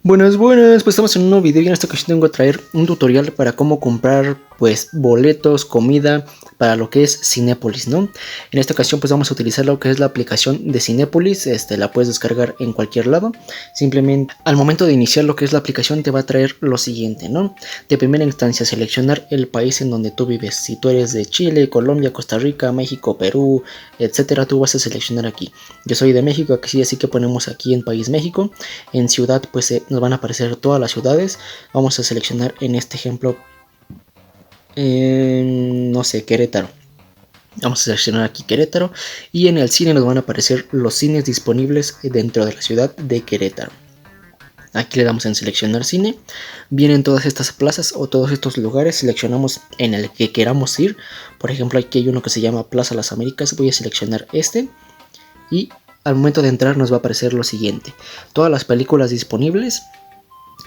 Buenas, buenas, pues estamos en un nuevo video y en esta ocasión tengo a traer un tutorial para cómo comprar pues boletos, comida para lo que es Cinépolis, ¿no? En esta ocasión pues vamos a utilizar lo que es la aplicación de Cinépolis, la puedes descargar en cualquier lado. Simplemente al momento de iniciar lo que es la aplicación te va a traer lo siguiente, ¿no? De primera instancia seleccionar el país en donde tú vives. Si tú eres de Chile, Colombia, Costa Rica, México, Perú, etcétera, tú vas a seleccionar aquí. Yo soy de México, aquí, así que ponemos aquí en país México. En ciudad pues nos van a aparecer todas las ciudades. Vamos a seleccionar en este ejemplo no sé, Querétaro. Vamos a seleccionar aquí Querétaro y en el cine nos van a aparecer los cines disponibles dentro de la ciudad de Querétaro. Aquí le damos en seleccionar cine, vienen todas estas plazas o todos estos lugares, seleccionamos en el que queramos ir. Por ejemplo, aquí hay uno que se llama Plaza Las Américas, voy a seleccionar este y al momento de entrar nos va a aparecer lo siguiente: todas las películas disponibles.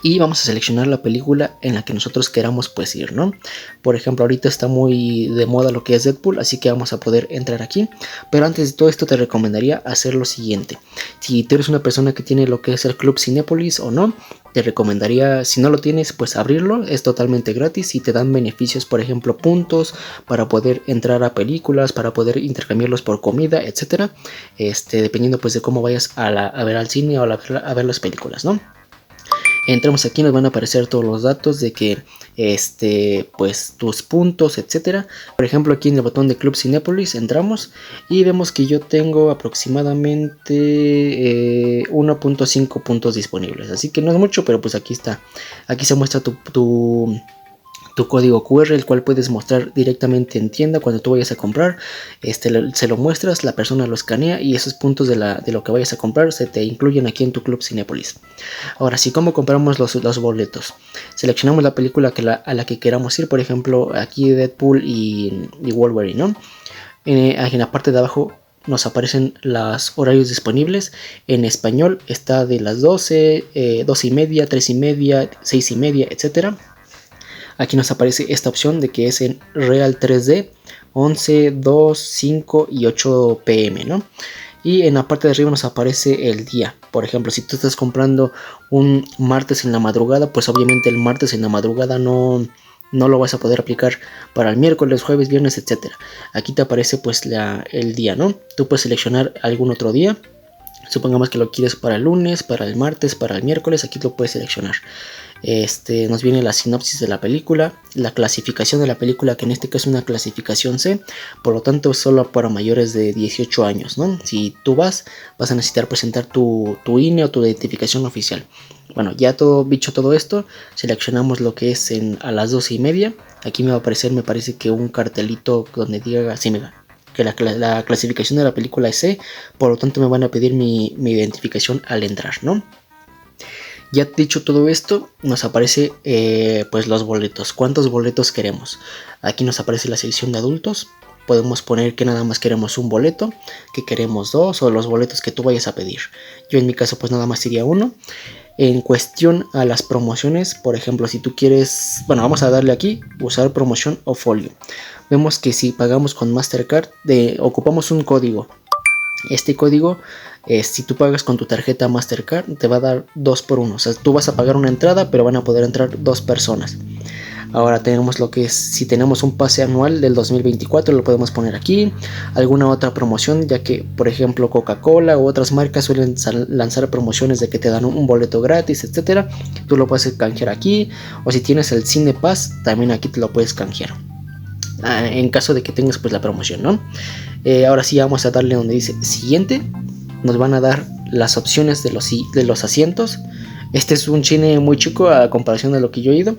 Y vamos a seleccionar la película en la que nosotros queramos pues ir, ¿no? Por ejemplo, ahorita está muy de moda lo que es Deadpool, así que vamos a poder entrar aquí. Pero antes de todo esto te recomendaría hacer lo siguiente: si tú eres una persona que tiene lo que es el Club Cinépolis o no, te recomendaría, si no lo tienes, pues abrirlo. Es totalmente gratis y te dan beneficios, por ejemplo, puntos para poder entrar a películas, para poder intercambiarlos por comida, etcétera. Dependiendo pues de cómo vayas a ver al cine o a ver las películas, ¿no? Entramos aquí, nos van a aparecer todos los datos de que pues tus puntos, etcétera. Por ejemplo, aquí en el botón de Club Cinépolis entramos y vemos que yo tengo aproximadamente 1.5 puntos disponibles, así que no es mucho, pero pues aquí está. Aquí se muestra tu código QR, el cual puedes mostrar directamente en tienda cuando tú vayas a comprar. Se lo muestras, la persona lo escanea y esos puntos de lo que vayas a comprar se te incluyen aquí en tu Club Cinépolis. Ahora sí, ¿cómo compramos los boletos? Seleccionamos la película a la que queramos ir, por ejemplo aquí Deadpool y Wolverine, ¿no? En la parte de abajo nos aparecen los horarios disponibles. En español está de las 12, 12 y media, 3 y media, 6 y media, etcétera. Aquí nos aparece esta opción de que es en Real 3D, 11, 2, 5 y 8 pm, ¿no? Y en la parte de arriba nos aparece el día. Por ejemplo, si tú estás comprando un martes en la madrugada, pues obviamente el martes en la madrugada no lo vas a poder aplicar para el miércoles, jueves, viernes, etcétera. Aquí te aparece pues el día, ¿no? Tú puedes seleccionar algún otro día. Supongamos que lo quieres para el lunes, para el martes, para el miércoles, aquí lo puedes seleccionar. Nos viene la sinopsis de la película, la clasificación de la película, que en este caso es una clasificación C, por lo tanto es solo para mayores de 18 años, ¿no? Si tú vas a necesitar presentar tu INE o tu identificación oficial. Bueno, ya dicho todo esto, seleccionamos lo que es a las 12 y media. Aquí me va a aparecer, me parece que un cartelito donde diga, sí, que la clasificación de la película es C, por lo tanto me van a pedir mi identificación al entrar, ¿no? Ya dicho todo esto, nos aparece pues los boletos. ¿Cuántos boletos queremos? Aquí nos aparece la sección de adultos. Podemos poner que nada más queremos un boleto, que queremos dos, o los boletos que tú vayas a pedir. Yo en mi caso pues nada más sería uno. En cuestión a las promociones, por ejemplo, si tú quieres, bueno, vamos a darle aquí, usar promoción o folio. Vemos que si pagamos con Mastercard, ocupamos un código. Este código, si tú pagas con tu tarjeta Mastercard, te va a dar 2 por 1. O sea, tú vas a pagar una entrada, pero van a poder entrar 2 personas. Ahora tenemos lo que es, si tenemos un pase anual del 2024, lo podemos poner aquí. Alguna otra promoción, ya que por ejemplo Coca-Cola u otras marcas suelen lanzar promociones de que te dan un boleto gratis, etcétera. Tú lo puedes canjear aquí. O si tienes el Cine Pass, también aquí te lo puedes canjear, en caso de que tengas pues la promoción, ¿no? Ahora sí vamos a darle donde dice siguiente. Nos van a dar las opciones de los asientos. Este es un cine muy chico a comparación de lo que yo he ido,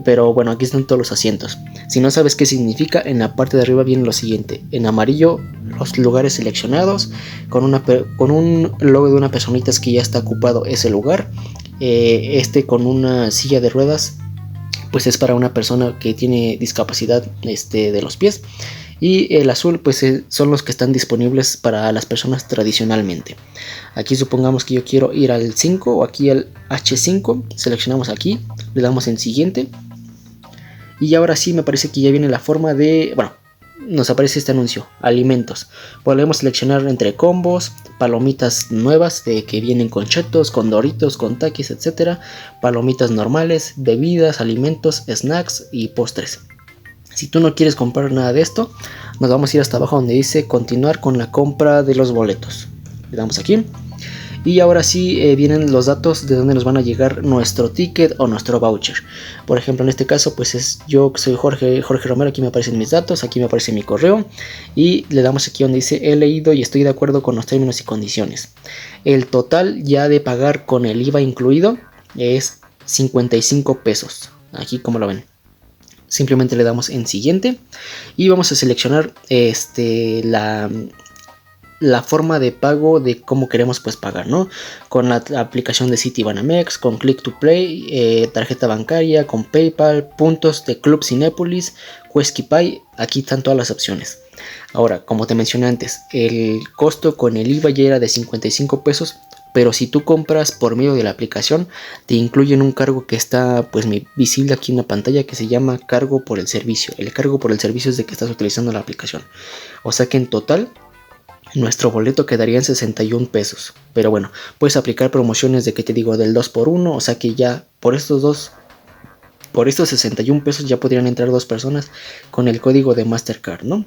pero bueno, aquí están todos los asientos. Si no sabes qué significa, en la parte de arriba viene lo siguiente: en amarillo los lugares seleccionados, con un logo de una personita que ya está ocupado ese lugar. Con una silla de ruedas, pues es para una persona que tiene discapacidad de los pies. Y el azul pues son los que están disponibles para las personas tradicionalmente. Aquí supongamos que yo quiero ir al 5 o aquí al H5, seleccionamos aquí, le damos en siguiente. Y ahora sí me parece que ya viene la forma de, bueno, nos aparece este anuncio: alimentos. Podemos seleccionar entre combos, palomitas nuevas que vienen con chetos, con doritos, con takis, etcétera, palomitas normales, bebidas, alimentos, snacks y postres. Si tú no quieres comprar nada de esto, nos vamos a ir hasta abajo donde dice continuar con la compra de los boletos. Le damos aquí. Y ahora sí vienen los datos de dónde nos van a llegar nuestro ticket o nuestro voucher. Por ejemplo, en este caso, pues yo soy Jorge Romero. Aquí me aparecen mis datos, aquí me aparece mi correo. Y le damos aquí donde dice he leído y estoy de acuerdo con los términos y condiciones. El total ya de pagar con el IVA incluido es 55 pesos. Aquí como lo ven. Simplemente le damos en siguiente. Y vamos a seleccionar la forma de pago de cómo queremos pues pagar, ¿no? Con la aplicación de Citibanamex, con Click to Play, tarjeta bancaria, con PayPal, puntos de Club Cinépolis, QuesquiPay. Aquí están todas las opciones. Ahora, como te mencioné antes, el costo con el IVA ya era de 55 pesos, pero si tú compras por medio de la aplicación, te incluyen un cargo que está pues visible aquí en la pantalla, que se llama cargo por el servicio. El cargo por el servicio es de que estás utilizando la aplicación. O sea que en total nuestro boleto quedaría en 61 pesos. Pero bueno, puedes aplicar promociones de que te digo del 2x1. O sea que ya por estos 61 pesos ya podrían entrar 2 personas con el código de Mastercard, ¿no?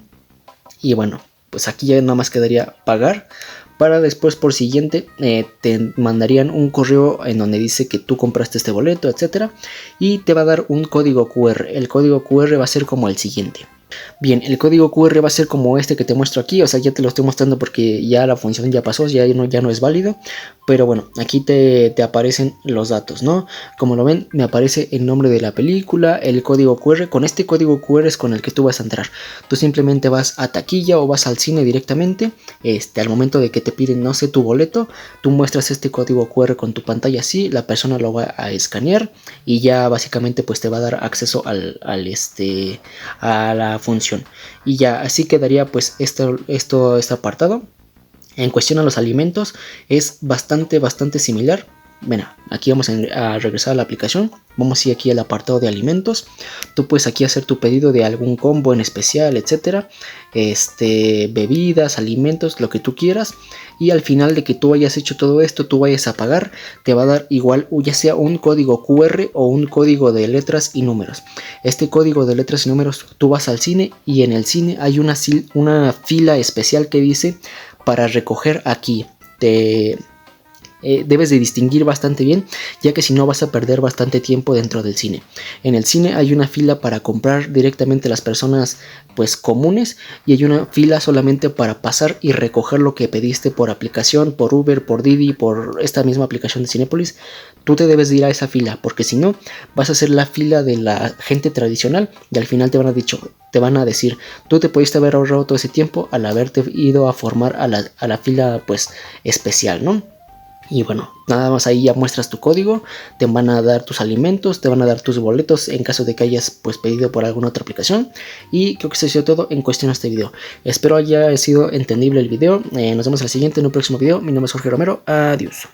Y bueno, pues aquí ya nada más quedaría pagar. Para después por siguiente te mandarían un correo en donde dice que tú compraste este boleto, etcétera. Y te va a dar un código QR. El código QR va a ser como el siguiente. Bien, el código QR va a ser como este que te muestro aquí. O sea, ya te lo estoy mostrando porque ya la función ya pasó, ya no es válido. Pero bueno, aquí te aparecen los datos, ¿no? Como lo ven, me aparece el nombre de la película, el código QR. Con este código QR es con el que tú vas a entrar. Tú simplemente vas a taquilla o vas al cine directamente. Al momento de que te piden, no sé, tu boleto, tú muestras este código QR con tu pantalla así, la persona lo va a escanear y ya básicamente pues te va a dar acceso a la función. Y ya así quedaría pues este apartado. En cuestión a los alimentos es bastante similar. Bueno, aquí vamos a regresar a la aplicación. Vamos a ir aquí al apartado de alimentos. Tú puedes aquí hacer tu pedido de algún combo en especial, etcétera. Bebidas, alimentos, lo que tú quieras. Y al final de que tú hayas hecho todo esto, tú vayas a pagar, te va a dar igual ya sea un código QR o un código de letras y números. Este código de letras y números, tú vas al cine y en el cine hay una fila especial que dice para recoger aquí. Debes de distinguir bastante bien, ya que si no vas a perder bastante tiempo dentro del cine. En el cine hay una fila para comprar directamente las personas pues comunes, y hay una fila solamente para pasar y recoger lo que pediste por aplicación, por Uber, por Didi, por esta misma aplicación de Cinépolis. Tú te debes de ir a esa fila, porque si no vas a hacer la fila de la gente tradicional y al final te van a decir, tú te pudiste haber ahorrado todo ese tiempo al haberte ido a formar a la fila pues especial, ¿no? Y bueno, nada más ahí ya muestras tu código, te van a dar tus alimentos, te van a dar tus boletos en caso de que hayas pues pedido por alguna otra aplicación. Y creo que eso ha sido todo en cuestión a este video. Espero haya sido entendible el video. Nos vemos en el siguiente, en un próximo video. Mi nombre es Jorge Romero. Adiós.